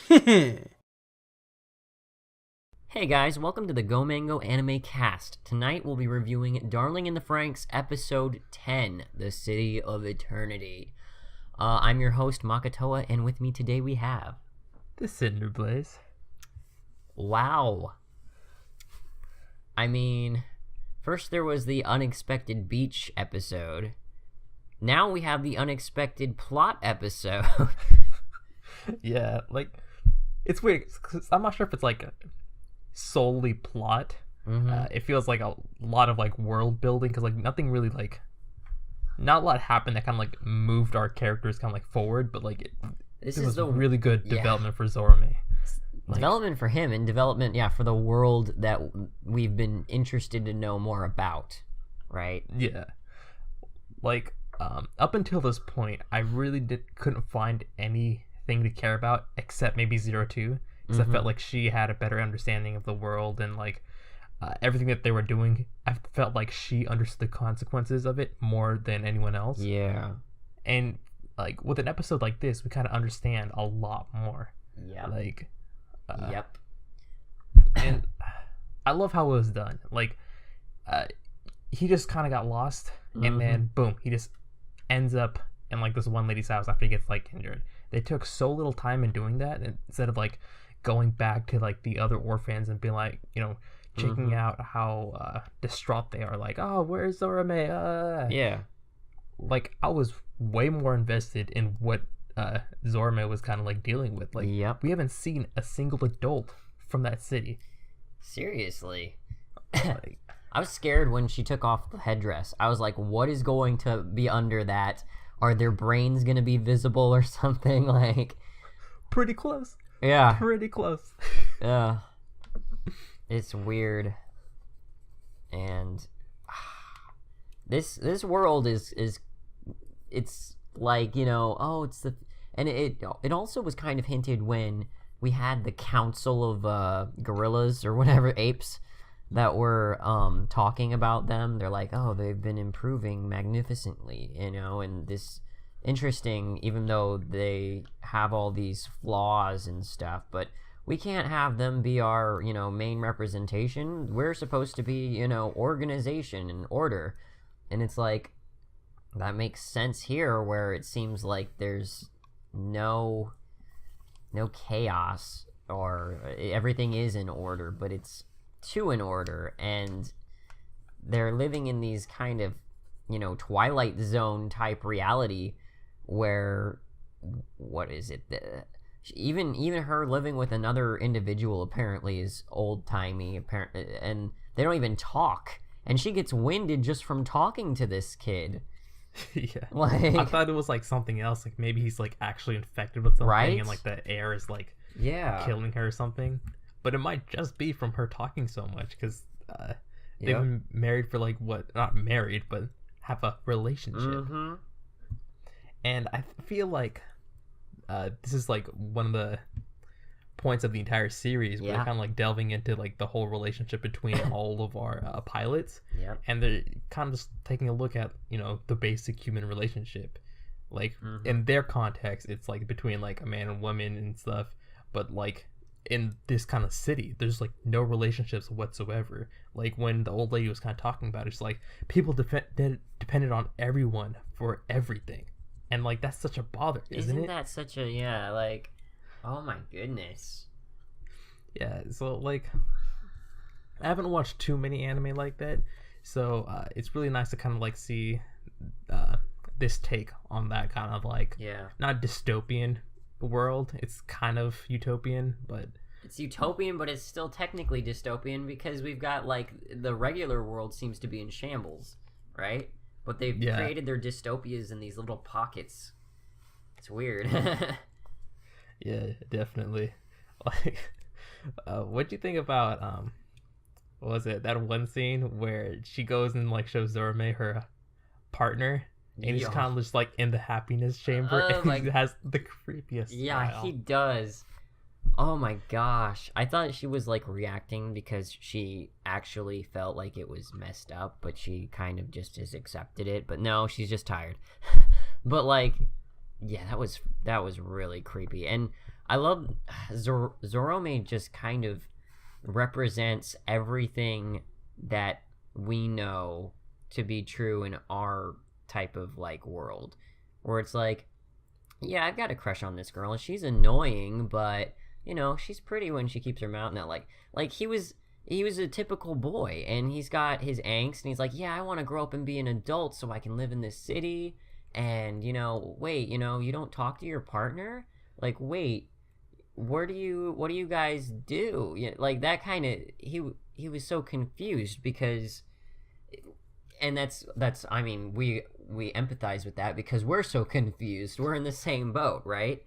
Hey guys, welcome to the Go Mango Anime Cast. Tonight we'll be reviewing Darling in the FranXX Episode 10, The City of Eternity. I'm your host, Makotoa, and with me today we have... The Cinder Blaze. Wow. I mean, first there was the unexpected beach episode. Now we have the unexpected plot episode. Yeah, like, it's weird, 'cause I'm not sure if it's, like, solely plot. It feels like a lot of, like, world building, because, like, nothing really, like, not a lot happened that kind of, like, moved our characters kind of, like, forward, but, like, it was really good development for Zorome. Development for him, and development, for the world that we've been interested to know more about, right? Yeah. Like, up until this point, I really couldn't find anything to care about except maybe 02, because I felt like she had a better understanding of the world and, like, everything that they were doing. I felt like she understood the consequences of it more than anyone else. Yeah. And, like, with an episode like this, we kind of understand a lot more. Yeah. Like, yep. And I love how it was done. Like, he just kind of got lost, and then boom, he just ends up in, like, this one lady's house after he gets, like, injured. They took so little time in doing that, instead of, like, going back to, like, the other orphans and being like, you know, checking out how distraught they are, like, oh, where's Zorome? Yeah. Like, I was way more invested in what Zorome was kind of, like, dealing with. Like, we haven't seen a single adult from that city. Seriously. Like, I was scared when she took off the headdress. I was like, what is going to be under that? Are their brains going to be visible or something? Like, pretty close. Yeah. Pretty close. Yeah. It's weird. And this world is it's like, you know, oh, it's the, and it also was kind of hinted when we had the council of gorillas or whatever, apes, that were talking about them. They're like, oh, they've been improving magnificently, you know, and this interesting, even though they have all these flaws and stuff, but we can't have them be our, you know, main representation. We're supposed to be, you know, organization and order. And it's like, that makes sense here, where it seems like there's no chaos, or everything is in order, but it's too in order, and they're living in these kind of, you know, Twilight Zone type reality where, what is it, even her living with another individual apparently is old-timey, apparently, and they don't even talk, and she gets winded just from talking to this kid. Yeah, like, I thought it was like something else, like maybe he's like actually infected with something, right? And like the air is like killing her or something. But it might just be from her talking so much, because they've been married for, like, what, not married, but have a relationship. And I feel like this is, like, one of the points of the entire series where they're kind of, like, delving into, like, the whole relationship between all of our pilots. And they're kind of just taking a look at, you know, the basic human relationship. Like, in their context, it's, like, between, like, a man and woman and stuff. But, like, in this kind of city, there's, like, no relationships whatsoever. Like, when the old lady was kind of talking about it, it's like, people depended on everyone for everything. And, like, that's such a bother, isn't it? Isn't that such a, like, oh my goodness. Yeah, so, like, I haven't watched too many anime like that, so it's really nice to kind of, like, see this take on that kind of, like, not dystopian world. It's kind of utopian, but it's utopian, but it's still technically dystopian, because we've got, like, the regular world seems to be in shambles, right? But they've created their dystopias in these little pockets. It's weird. Yeah, definitely. Like, what'd you think about what was it, that one scene where she goes and, like, shows Zorome her partner, and he's kind of just, like, in the happiness chamber, and he has the creepiest smile. He does. Oh my gosh. I thought she was, like, reacting because she actually felt like it was messed up, but she kind of just has accepted it. But no, she's just tired. But, like, yeah, that was really creepy. And I love Zorome just kind of represents everything that we know to be true in our type of like world, where it's like, yeah, I've got a crush on this girl and she's annoying, but you know, she's pretty when she keeps her mouth out. Like he was a typical boy, and he's got his angst, and he's like, yeah, I want to grow up and be an adult so I can live in this city. And you know, wait, you know, you don't talk to your partner? Like, wait, what do you guys do? You know, like that kind of, he was so confused because, and that's I mean, we empathize with that because we're so confused. We're in the same boat, right?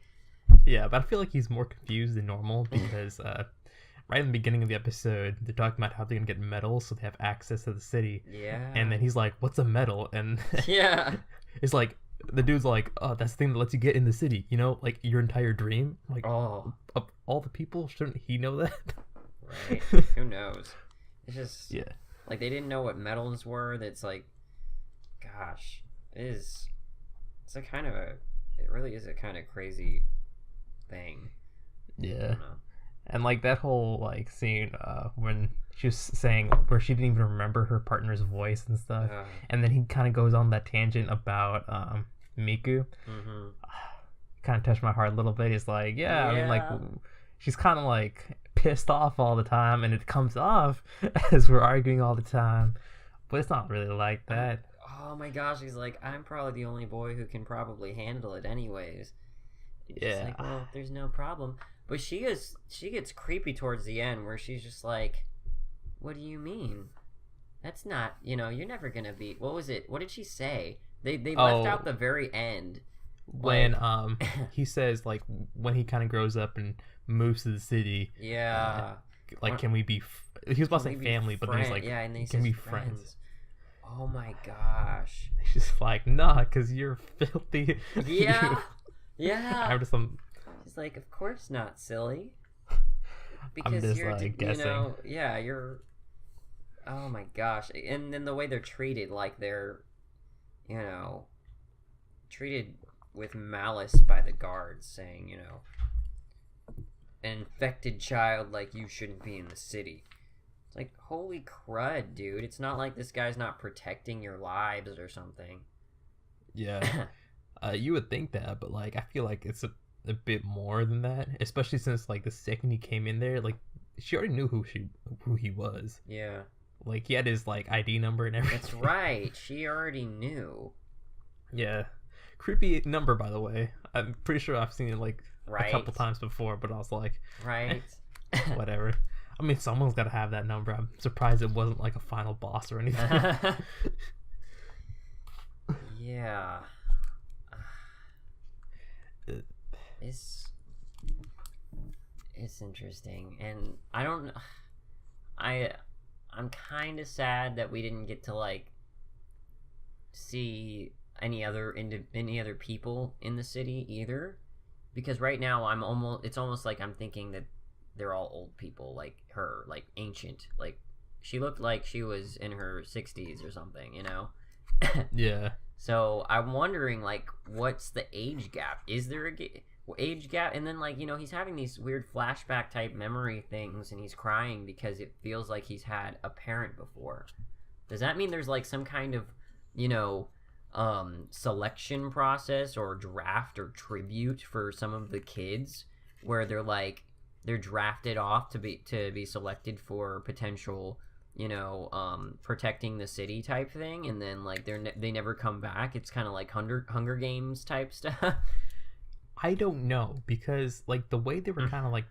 Yeah, but I feel like he's more confused than normal because right in the beginning of the episode, they're talking about how they're gonna get medals so they have access to the city. Yeah. And then he's like, "What's a medal?" And yeah, it's like the dude's like, "Oh, that's the thing that lets you get in the city. You know, like your entire dream. Like, oh, of all the people, shouldn't he know that?" Right? Who knows? It's just like they didn't know what medals were. That's like, gosh, it really is a kind of crazy thing. Yeah. And like that whole like scene when she was saying where she didn't even remember her partner's voice and stuff, and then he kind of goes on that tangent about Miku. Mm-hmm. Kind of touched my heart a little bit. He's like, yeah, I mean, like she's kind of like pissed off all the time, and it comes off as we're arguing all the time, but it's not really like that. Oh my gosh, he's like, I'm probably the only boy who can probably handle it anyways. It's like, well, there's no problem. But she gets creepy towards the end where she's just like, what do you mean? That's not, you know, you're never gonna be, what was it? What did she say? They left out the very end. When he says like when he kind of grows up and moves to the city. Yeah. Like, can we be he was about to say family, but then he's like, yeah, and then he can says we friends? Oh my gosh. He's just like, nah, because you're filthy. Yeah. Yeah. I'm just He's like, of course not, silly. Because I'm just, you're, guessing. you know, yeah, you're. Oh my gosh, and then the way they're treated, like they're, you know, treated with malice by the guards, saying, you know, an infected child like you shouldn't be in the city. It's like, holy crud, dude! It's not like this guy's not protecting your lives or something. Yeah. You would think that, but like I feel like it's a bit more than that, especially since like the second he came in there, like she already knew who he was. Yeah, like he had his like ID number and everything. That's right, she already knew. Yeah, creepy number, by the way. I'm pretty sure I've seen it like a couple times before, but I was like, right. Whatever. I mean, someone's got to have that number. I'm surprised it wasn't like a final boss or anything. Yeah. It's interesting, and I'm kind of sad that we didn't get to like see any other people in the city either, because right now it's almost like I'm thinking that they're all old people, like her, like ancient, like she looked like she was in her 60s or something, you know. Yeah. So I'm wondering, like, what's the age gap? Is there a age gap? And then, like, you know, he's having these weird flashback type memory things, and he's crying because it feels like he's had a parent before. Does that mean there's like some kind of, you know, selection process or draft or tribute for some of the kids where they're drafted off to be selected for potential, you know, protecting the city type thing, and then like they never come back? It's kind of like Hunger Games type stuff. I don't know, because like the way they were kind of like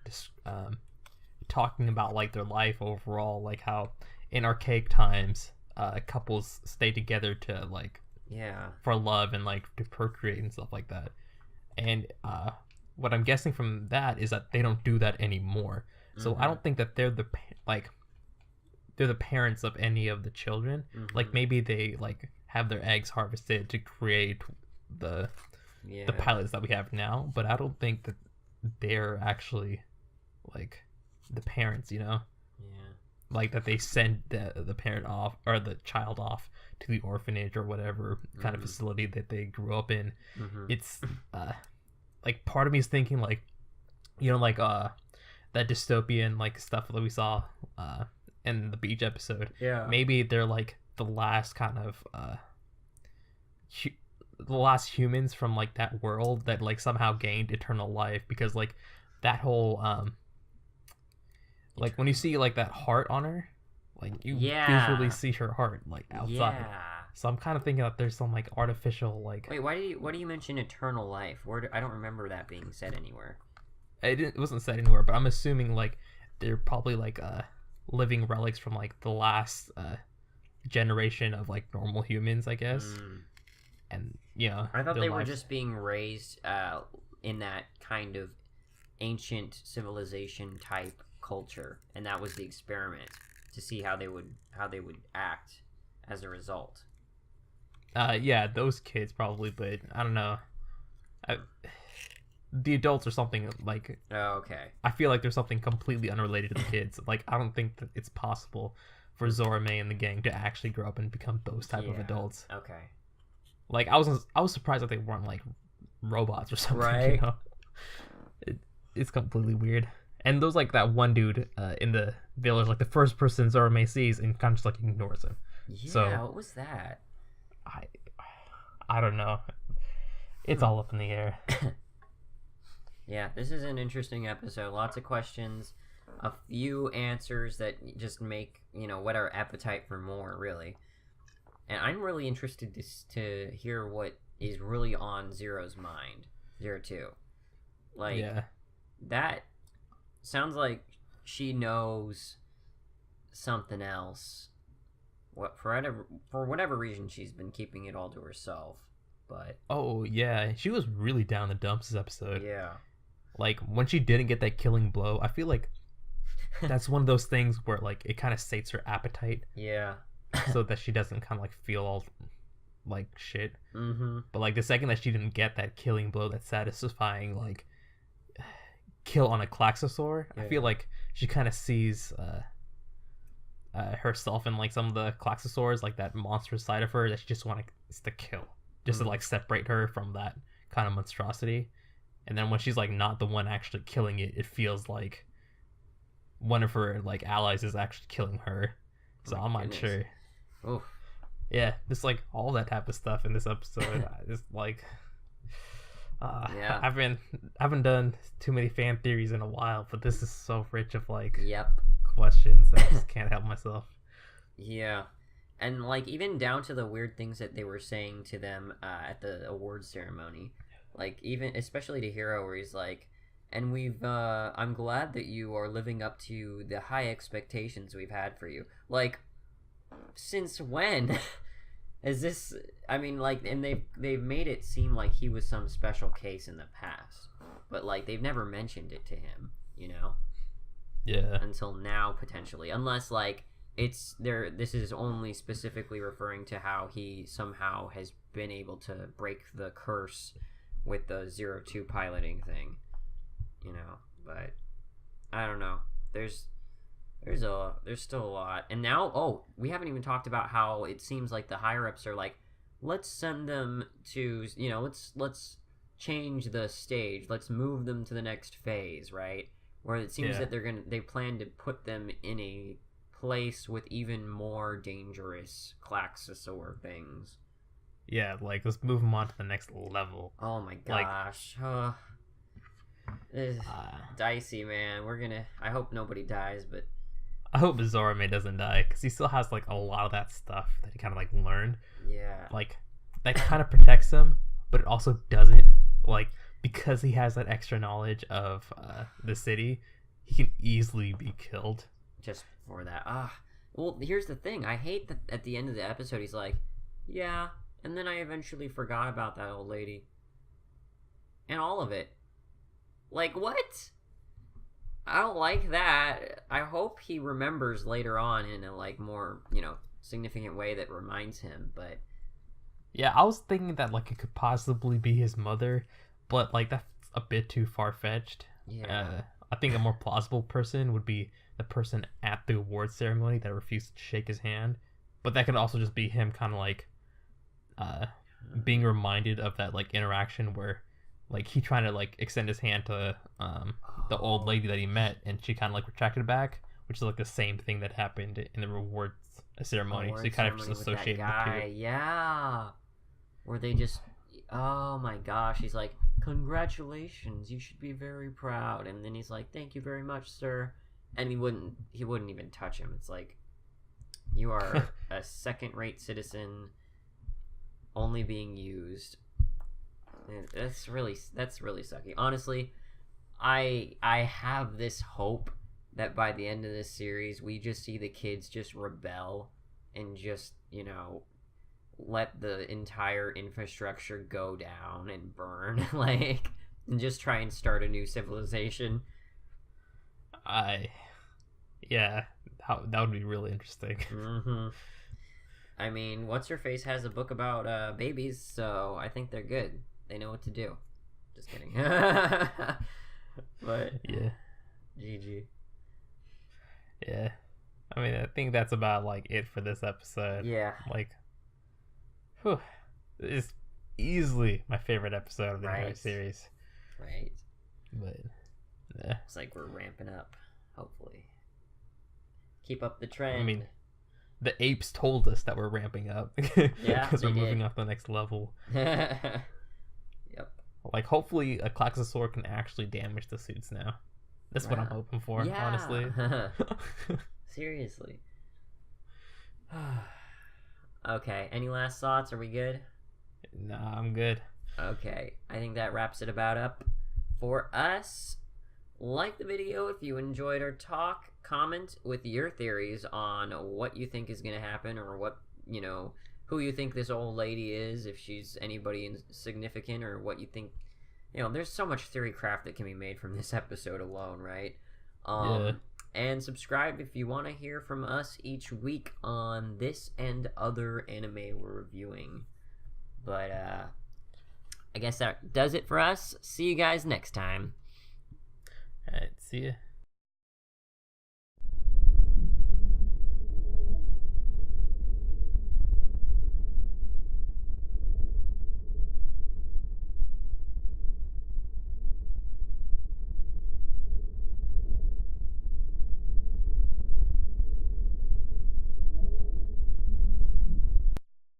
talking about like their life overall, like how in archaic times couples stay together to like for love and like to procreate and stuff like that, and what I'm guessing from that is that they don't do that anymore. So I don't think that they're the parents of any of the children. Like maybe they like have their eggs harvested to create the pilots that we have now, but I don't think that they're actually like the parents, you know. Like that they send the parent off or the child off to the orphanage or whatever kind of facility that they grew up in. It's like part of me is thinking like you know, like that dystopian like stuff that we saw in the beach episode. Yeah. Maybe they're like the last kind of the last humans from like that world that like somehow gained eternal life, because like that whole like when you see like that heart on her, like you visually see her heart like outside. Yeah. So I'm kind of thinking that there's some like artificial like. Wait, why do you mention eternal life? I don't remember that being said anywhere. It wasn't said anywhere, but I'm assuming like they're probably like living relics from like the last generation of like normal humans, I guess. And you know, I thought they were just being raised in that kind of ancient civilization type culture, and that was the experiment to see how they would act as a result. Yeah, those kids probably, but I don't know. The adults or something like. Oh, okay. I feel like there's something completely unrelated to the kids. Like I don't think that it's possible for Zorame and the gang to actually grow up and become those type of adults. Okay. Like I was surprised that they weren't like robots or something. Right. You know? It's completely weird. And those like that one dude in the village, like the first person Zorame sees and kind of just like ignores him. Yeah. So, what was that? I don't know. It's all up in the air. Yeah, this is an interesting episode. Lots of questions, a few answers that just make, whet our appetite for more, really. And I'm really interested to hear what is really on Zero's mind. Zero 2. Like, that sounds like she knows something else. For whatever reason, she's been keeping it all to herself. But oh yeah, she was really down the dumps this episode. Yeah. Like when she didn't get that killing blow, I feel like that's one of those things where like it kind of sates her appetite. Yeah. So that she doesn't kind of like feel all like shit. Mm-hmm. But like the second that she didn't get that killing blow, that satisfying like kill on a Klaxosaur, I feel like she kind of sees herself in like some of the Klaxosaurs, like that monstrous side of her that she just wants to kill, just to like separate her from that kind of monstrosity. And then when she's like not the one actually killing it, it feels like one of her like allies is actually killing her. So I'm not sure. Oof. Yeah, just like all that type of stuff in this episode is like I haven't done too many fan theories in a while, but this is so rich of like questions that I just can't help myself. Yeah. And like even down to the weird things that they were saying to them at the awards ceremony. Like even especially to Hiro, where he's like, and I'm glad that you are living up to the high expectations we've had for you. Like, since when is this? I mean, like, and they've made it seem like he was some special case in the past, but like they've never mentioned it to him, Yeah. Until now, potentially, unless like it's there. This is only specifically referring to how he somehow has been able to break the curse with the 0-2 piloting thing, but I don't know. There's still a lot. And now, we haven't even talked about how it seems like the higher ups are like, let's send them to, let's change the stage. Let's move them to the next phase, right? Where it seems that they plan to put them in a place with even more dangerous Klaxosaur things. Yeah, like let's move them on to the next level. Oh my gosh. Dicey, man. I hope nobody dies, but I hope Zorame doesn't die, because he still has like a lot of that stuff that he kind of like learned. Yeah. Like that kind of protects him, but it also doesn't. Like because he has that extra knowledge of the city, he can easily be killed. Just for that. Well, here's the thing. I hate that at the end of the episode he's like, yeah, and then I eventually forgot about that old lady. And all of it. Like, what? I don't like that. I hope he remembers later on in a, like, more, significant way that reminds him, but... Yeah, I was thinking that, like, it could possibly be his mother, but, like, that's a bit too far-fetched. Yeah. I think a more plausible person would be the person at the award ceremony that refused to shake his hand, but that could also just be him kind of, like, being reminded of that like interaction where like he trying to like extend his hand to the old lady that he met, and she kind of like retracted back, which is like the same thing that happened in the rewards ceremony. So he kind of just associated the two. Yeah, where they just, oh my gosh, he's like, congratulations, you should be very proud, and then he's like, thank you very much, sir, and he wouldn't even touch him. It's like, you are a second-rate citizen, only being used. That's really sucky. Honestly, I have this hope that by the end of this series, we just see the kids just rebel and just, let the entire infrastructure go down and burn, like, and just try and start a new civilization. Yeah, that would be really interesting. Mm-hmm. I mean, What's-Her-Face has a book about babies, so I think they're good. They know what to do. Just kidding. But yeah, GG. Yeah, I mean, I think that's about like it for this episode. Yeah, like, whew, it's easily my favorite episode of the entire series. Right. But yeah, it's like we're ramping up. Hopefully, keep up the trend. I mean, the apes told us that we're ramping up. Yeah, because we're moving up the next level. Yep. Like, hopefully, a Klaxosaur can actually damage the suits now. That's what I'm hoping for, honestly. Seriously. Okay, any last thoughts? Are we good? Nah, I'm good. Okay, I think that wraps it about up for us. Like the video if you enjoyed our talk. Comment with your theories on what you think is going to happen, or what, who you think this old lady is, if she's anybody significant, or what you think. There's so much theory craft that can be made from this episode alone, right? Yeah. And subscribe if you want to hear from us each week on this and other anime we're reviewing. But I guess that does it for us. See you guys next time. Alright, see ya.